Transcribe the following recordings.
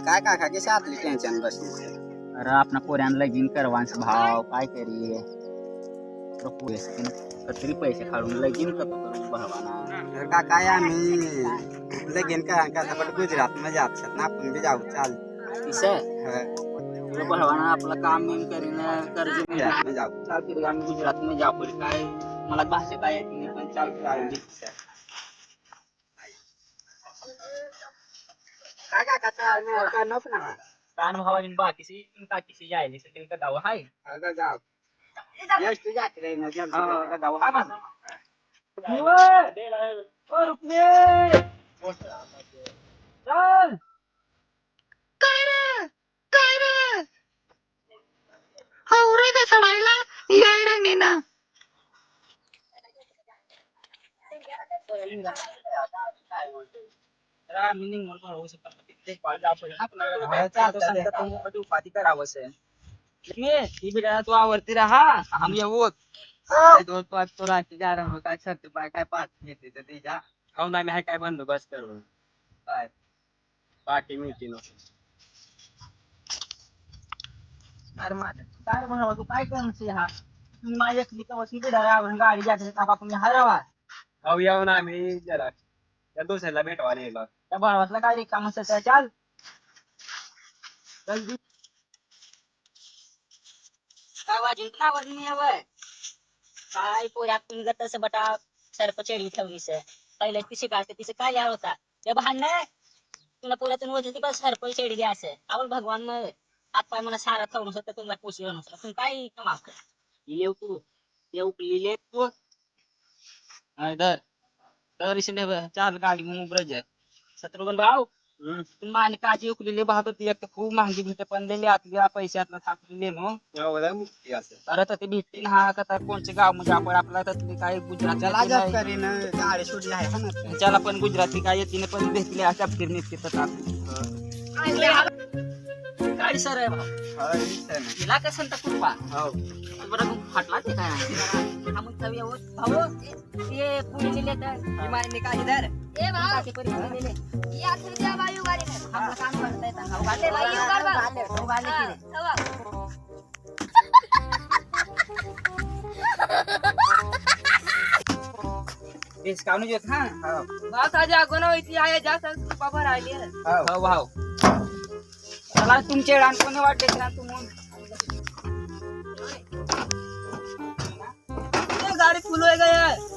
काय काका की सातली टेन्शन बसली. अरे अपना पोऱ्यान लगीन करवांच भाव काय करी तरी पैसे काढून लगीन करतो भावाना. तर काका आम्ही लगीन करा पण गुजरात मध्ये जात ना आपण बी जाऊ चाल भावाना आपलं काम बिम करीन कर्ज गुजरात जाऊ चालते आम्ही गुजरात मध्ये जाऊ काय मला भाषा काय येत नाही पण चालते. काय काका नको ना कान भावानी बाकीची जायली तर तिला दावा हाय अगं जाऊ यश तू जाते रे ना जाऊ हा बस उपाधी करावं तू आवडती राहा आम्ही येऊ दोन पाच तो रात्री आराम काय सरते पाय काय पाठ घेते तर त्याच्या खाऊन आम्ही हाय काय बंदोबस्त करू काय पाठी मिळते नको. अरे काय म्हणावं तू काय करते हा माझ्या गाडी जाते आपण हरावा खाऊ येऊन आम्ही जरा त्या दुसऱ्याला भेटवा नेला त्या भावातला काय रिकाम चाल काय वाजून हवंय काय पोऱ्या तुझं तसं बटा सरप चेडी ठेवलीस पहिल्या ती शिकायचं तिचं काय या होता ते भांडण तुला पोऱ्यातून वजन ती बस सरपल चेडी द्या असं आवड भगवान आता मला सारा खाऊन होतं तुला पोशी नसतं काय कमाल कर येऊ तू येऊ लिहिले तू तर चाल गाडी मग ब्रज 17 भाव मान काजी उकलेली भात होती एक खूप महागी भेटते पण दिली आपल्या पैशातलं थापलेले मग अरे तर ते भेटते ना हा कथा कोणचे गाव म्हणजे आपण आपला त्यातली काय गुजरात करीन गाडी सुटली आहे ना त्याला पण गुजराती काय येते पण भेटले अशा फिरणी गाडी सर आहे भाऊ तिला कसं तर कुठपा बरं फाटला ते काय भाऊ ते पुढे लिहिले तर विमानाने काय धर ए भाऊ परिस्थिती लिहिले या तुझ्या वायू गाडी आम्हाला काम करता येतं भाऊ गाले वायू गाडी इस कानू जो था बात आज आगोना इतनी आया जा सर बाबा राहिली हो भाऊ चला तुमचे रान कोणी वाटते ना तुम्ही गाड़ी फुल हो गया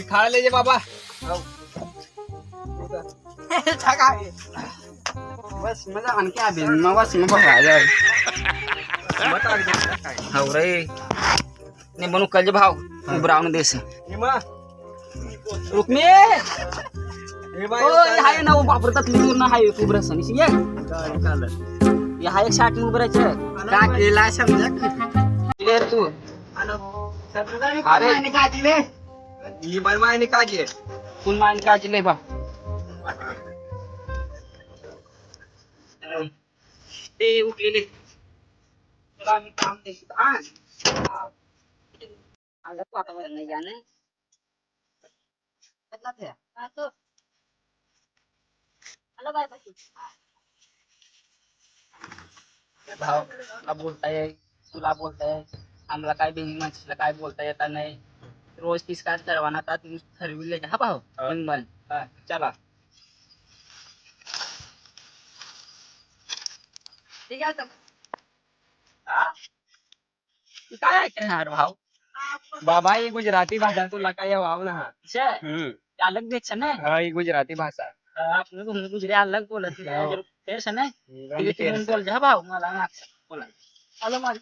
खा ले बाबा बस मजा आणखी आधी मग बस मग बघा हो रे ने बनू कल भाव ब्राउन देश रुक्मी हाय ना वापरतात लिहून ना हाय खूप रसनी ये हाय एक स्टार्टिंग उभरायचं का केला समजा क्लियर तू अरे काढले ही मायने काढले कोण मान काढले बा ते उठलेले आम्ही काम देखील आलं वातावरण नाही जाणं भाव तुला बोलताय तुला बोलताय आम्हाला काय बेंगी माणसाला काय बोलता येता नाही रोज तीस काय सर्वांना आता तुम्ही ठरविले हा भाऊ बन चला ठीक आहे काय ऐकणार भाऊ बाबा ये गुजराती भाषा तुला काय वाव ना अलग देश है ना हाँ ये गुजराती भाषा आपने तुमने गुजराती अलग बोला फिर से ना तुम बोल जा भाऊ मला ना बोला हेलो मार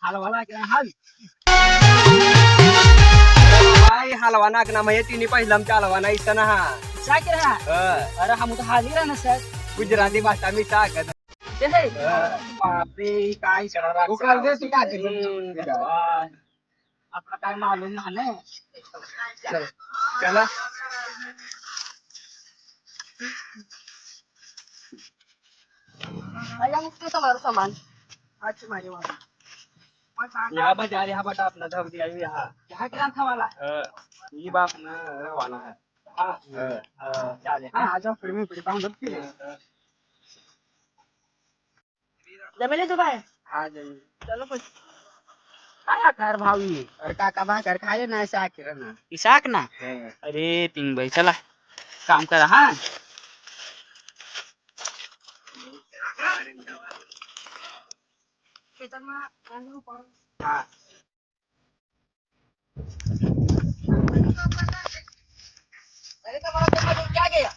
हलवा लागला हाल भाई हलवा नागना म्हणजे तिने पहिला आमच्या हलवा नाही इथं ना हा शाकिर हा अरे हम तो हाली रहा ना सर गुजराती भाषा मी टाकत बापरे काय उकाल दे तू काय आपला काय मालूम नाही चला तुम्हाला सामान या बजा रे हा बटा अपना धब दिया ये हा क्या क्या था वाला ये बाप ना रवाना है चले हाँ आ जाओ फिर मैं फिर पाऊँ दब के जमेले तो भाई आ जाइए चलो कुछ काय कर भावी और काका बा कर खाए ना ऐसे आके ना इसाक ना अरे तीन भाई चला काम करा हाँ हाँ अरे तो बाप रे क्या गया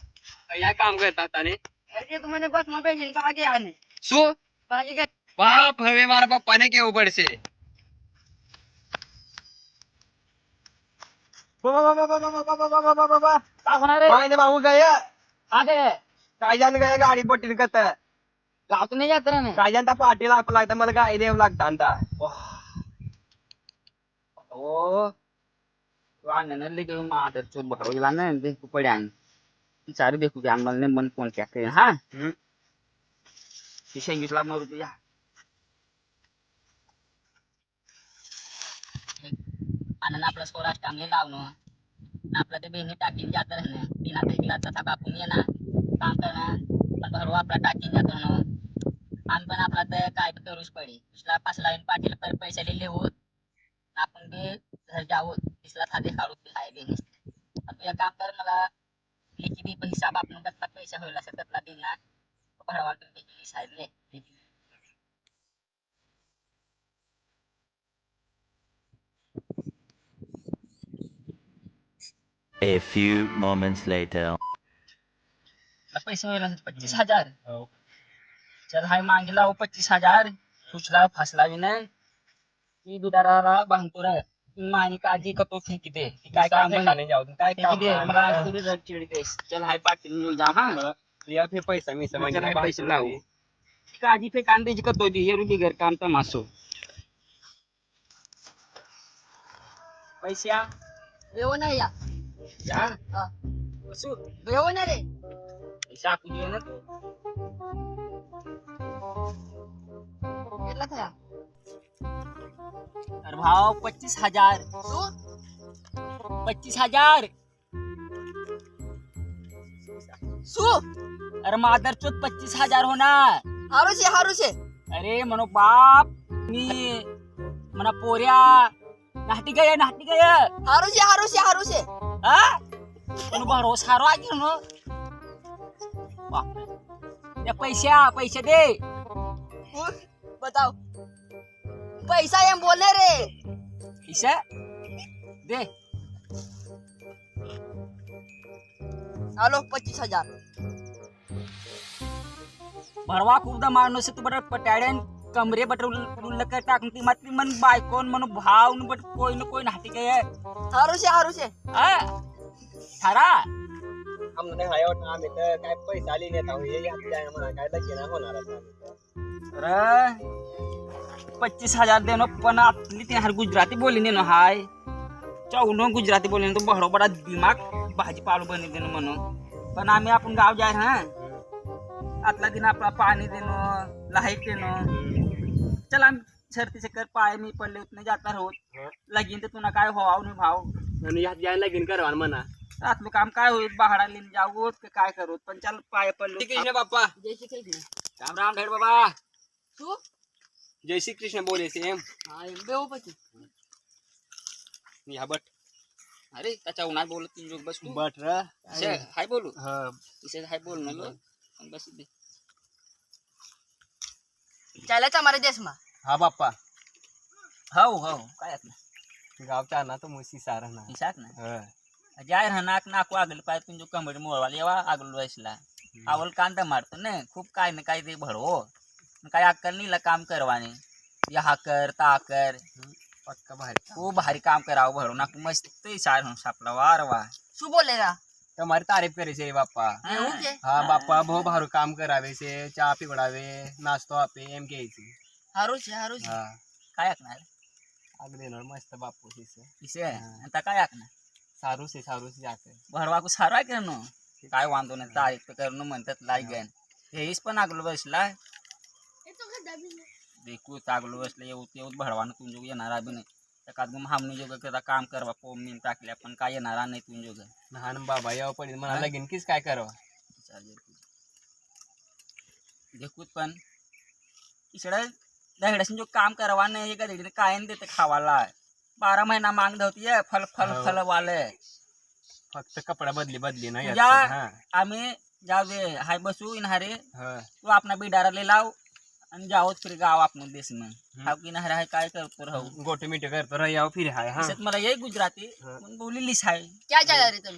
या काम करता था ने अरे तो मैंने बस मोबाइल हिल का आगे आने सो बाकी का बाप हवे मारा पप्पा ने के ऊपर से बाबा का होणार रे काय ने बाबू गया आगे काय जान गया गाडी पट्टी कत गाव तो नहीं जात रे काय जानता पाटी लाग लागता मला गाय देव लागता अंता ओ वाने न लेके मादर चोद भरो इलाने देखो पड्यान सारे देखो कि आंगल ने मन फोन क्या करे हां किसे इंग्लिश लाभ मारू तुझ्या आणि आपला स्वराज टांगले लावणं आपला ते बेने टाकीन जात रहने बिना ते दिलाचा था कापून ये ना काम करणं पण भरवा आपला टाकीन जातो ना आम्ही पण आपला तर काय करूच पडी दुसरा 5 लाईन पाटील पर पैसे लिहिले होत आपण बे घर जाऊ तिसला थादे काढू काय बे आता काम कर मला लेखी बी हिसाब आपण कसा पैसा होईल असं त्यातला दिला भरवा तुम्ही साहेब A few moments later. पैसे होईल 25,000 चल हाय मागितला 25,000 तुझला फसला बी नाही ती दुधाराला बांधतो रे मानी काजी कतो फेकी दे काय काम नाही जाऊ काय फेकी दे मला तुझी जर चिडी दे चल हाय पाटील मिळून जा हा या फिर पैसा मी समझ चल हाय पैसे लावू काजी फेक अंदेज कतो दी ये रुदी घर काम तमासो पैसा बेवो नाही या जा हा वसू बेवो नाही रे पैसा कुठे ना तू કેટલા થયા अरे भाव 25,000 શું 25,000 શું अरे मादर चोत 25,000 होणार હારું છે अरे मनो बाप मी मना पोऱ्या नाहटी गया હારું છે हा पण भरोसा हारो आगी नो बाप या पैसे दे હું બતાવ પૈસા એમ બોલે રે पैसे दे હાલો 25,000 भरवा खूप दा माणूस तू बरं पटाड्यान कमरे बट उल्ल कर टाकून ती मात्र मन बायकोन मन भाव न बट कोई न कोई नाहटी गया હારું છે हा थारा आमने हाय वाटतं आम्ही तर काय पैसा आली नेता हे यात काय म्हणा काय लगेच नाही होणार आता अरे 25,000 देनो पण आपली ते हर गुजराती बोली ने हाय चौनो गुजराती बोली तो बहरो बड़ा दिमाग भाजी पालो बनी देनो म्हणून पण आम्ही आपण गाव जाय हा आतला दिन आपला पाणी देनो लाईट देनो चल आम्ही शर्ती से कर पाए मी पडले उतने जाता रहोत लगीन ते तुना काय होवाव नाही भाव आणि यात जायला लगीन करवान म्हणा आतलं काम काय होईल बाहडा लिन जाऊ काय करू पण चल पाय पडलो कृष्ण बाप्पा જય શ્રી કૃષ્ણ राम राम ढेर बाबा શું जय श्री कृष्ण बोले से एम હા એમ બેવો પછી या बट अरे त्याच्या उन्हात बोलत तीन लोक बस तू बट र इसे हाय बोलू हां इसे हाय बोल ना लो बस दे ચાલે અમારા દેશમાં हा बाप्पा हो काय ना गावचा ना तो मुसी सारा ना इसाक ना हां जाय राहणार नाकू आगल पाय तुम जो कमर मोळवाल येवा आगल वयसला आवल कांदा मारतो ना खूप काय ना काय ते भरवो काय अक्कल नीला काम करवाने यहा कर ता कर पक्का भारी खूप भारी काम करावं भरो नाकू मस्त सार सापला वार वा શું બોલે રા तुम्हारी तारीफ करे से बाप्पा એવું કે हाँ बाप्पा बहुत भारू काम करावे से चहा पिवडावे नाश्तो आपे एम के હારું છે हाँ काय ऐकणार अगदी ना मस्त बापू हिसे इसे आता काय आखना सारूसी जाके भरवा को सारा आहे करनो काय वांधो नाही तारीख तर करणं म्हणतात लाईक गन हेच पण आगलो बसला देखू तागलो बसला येऊ भरवानं तुझं येणार बी नाही एखाद हमने जो कदा काम करवा पोमीन टाकल्या पण काय येणार नाही तुझं लहान बाबा यावं पडेल मला लगीन कीच काय करावं चालेल देखूत पण इकडे दहड्याशी जो काम करवा नाही एका दहडीने काय नाही देते खावाला 12 महिना मांग धावती फल फल फल वाले फक्त कपडा बदली ना तुझ्या आम्ही जाऊ दे हाय बसू इन्हारे तू आपला बिडारा ले लाव आणि जाओ फिर गाव आपण देश में हाव की इन्हारे हाय काय करतो राहू गोटे मिठे करतो रह याव फिर हाय हाँ मला यही गुजराती पण बोली लिस हाय क्या चला रहे तुम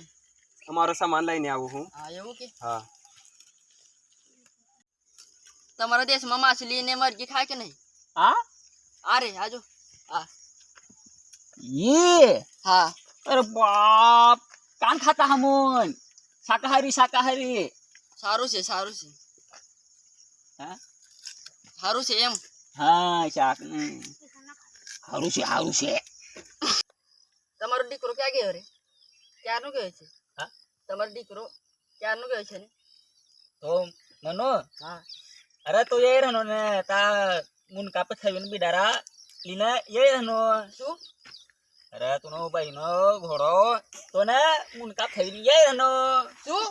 हमारा सामान लाइने आवू हूँ हाँ ये के हाँ तुम्हारा देश में मछली ने मुर्गी खाए के नहीं आ अरे आजो आ ये हाँ अरे बाप कान खाता हमन शाकाहारी सारू से हाँ? हारू से एम हाँ शाक हारू से તમારો દીકરો ક્યાં ગયો રે ક્યારનો ગયો છે હા તમારો દીકરો ક્યારનો ગયો છે ને तो मनो હા अरे तो ये रहनो ने ता मुनका पे थविन बिडारा लीना ये रहनो શું अरे तुनो बहिनो घोड़ो तो ना मुनका थविन ये रहनो શું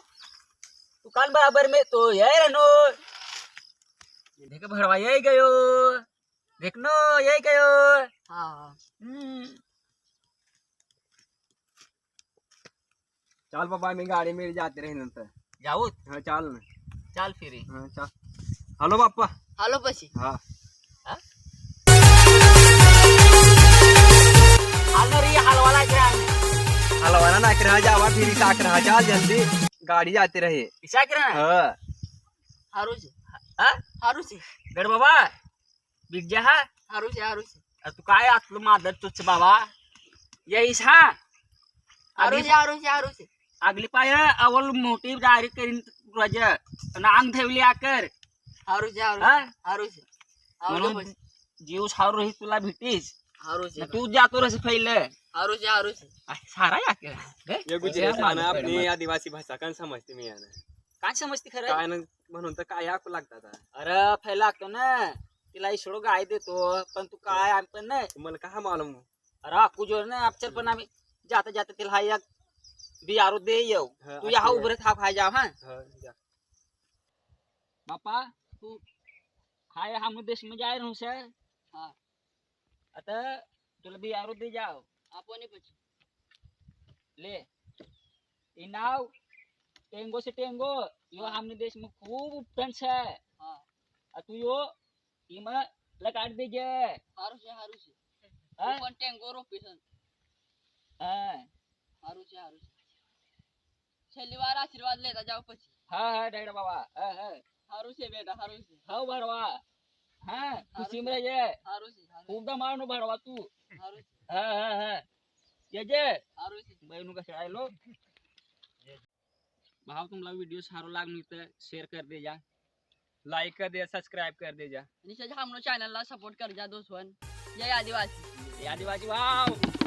दुकान बराबर में तो ये रहनो देख भरवा ये गयो देखनो ये गयो હા હા चाल बाबा मी गाडी मिळ जाते रही नंतर जाऊ हाँ चाल ना चाल फिरी हाँ चाल हॅलो बाप्पा હાલો પછી हाँ हालरी हलवाला ग्राम हलवाना ना कर जावा फिर साक रहा चाल जल्दी गाड़ी जाती रहे इसा करा हाँ હારું છે हा હારું છે गड बाबा बिग जा हा હારું છે तू काय आतलं मादर तुझ बाबा येईस हा હારું છે आगली पाय अवल मोठी डायरेक्ट करीन रज आणि अंग ठेवली आकर હારું છે हा હારું છે હાલો म्हणून जीव सारू रही तुला भेटीस હારું છે तू जातो रस पहिले હારું છે सारा याकर ये गुजरात ना अपनी आदिवासी भाषा kan समजते मी याना काय समजते खरं काय ना म्हणून तर काय ऐकू लागतात अरे फैला लागतो ना तिला इसडो गाय देतो पण तू काय आम्ही पण नाही तुम्हाला काय मालूम अरे अक्कू जो ना अक्षर पण आम्ही जाता जाता तिला हा एक बियारो दे येऊ हाँ, तू यहाँ उभरे था खाय जाव हा हाँ, जा. बापा तू हाय हम देश में जाए रहूं से हाँ आता तुला बियारो दे जाओ આપોને પછી ले ये नाव टेंगो से टेंगो यो हमने देश में खूब फ्रेंड्स है हाँ तू यो इमा लगाड़ दीजिए હારું છે हाँ? હું પણ ટેંગો રોપી છે हाँ હારું છે છેલ્લી વાર આશીર્વાદ લેતા જાવ પછી हाँ हाँ डायरा बाबा हाँ हाँ હારું છે બેટા હારું છે हाँ भरवा हाँ खुशी में रह હારું છે खूब दमानो भरवा तू હારું છે हाँ हाँ हाँ ये હારું છે बहनों का चढ़ाई लो भाव तुमला वीडियो सारो लागनी तो शेयर कर दे जा लाइक कर दे सब्सक्राइब कर दे जा निश्चय हमनो चॅनलला सपोर्ट कर जा दोस्तों जय आदिवासी आदिवासी वाव